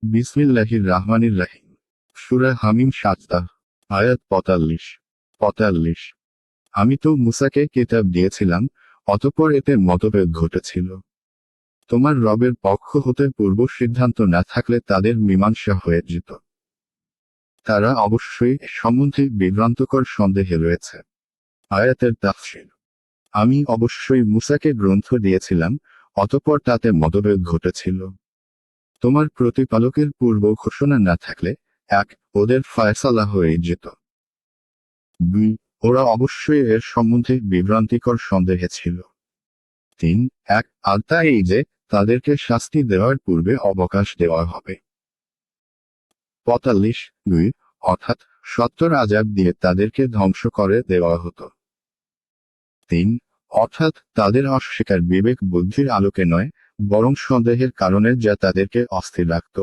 বিসমিল্লাহির রাহমানির রাহিম। সূরা হামিম সাজদা। আয়াত ৪৫। আমি তো মুসাকে কিতাব দিয়েছিলাম, অতঃপর এতে মতভেদ ঘটেছিল। তোমার রবের পক্ষ হতে পূর্ব সিদ্ধান্ত না থাকলে তাদের মীমাংসা হয়ে যেত। তারা অবশ্যই এ সম্বন্ধে বিভ্রান্তকর সন্দেহে রয়েছে। আয়াতের তাফসীর। আমি অবশ্যই মুসাকে গ্রন্থ দিয়েছিলাম, অতঃপর তাতে মতভেদ ঘটেছিল। তোমার প্রতিপালকের পূর্ব ঘোষণা না থাকলে ওদের ফায়সালা হয়ে যেত। ২. ওরা অবশ্যই এর সম্বন্ধে বিভ্রান্তিকর সন্দেহে ছিল। ৩. আর তা এই যে, তাদেরকে শাস্তি দেওয়ার পূর্বে অবকাশ দেওয়া হবে। ৪৫(২) অর্থাৎ সত্তর আযাব দিয়ে তাদেরকে ধ্বংস করে দেওয়া হতো। ৩. অর্থাৎ তাদের অস্বীকার বিবেক বুদ্ধির আলোকে নয়, বরং সন্দেহের কারণে যা তাদেরকে অস্থির রাখত।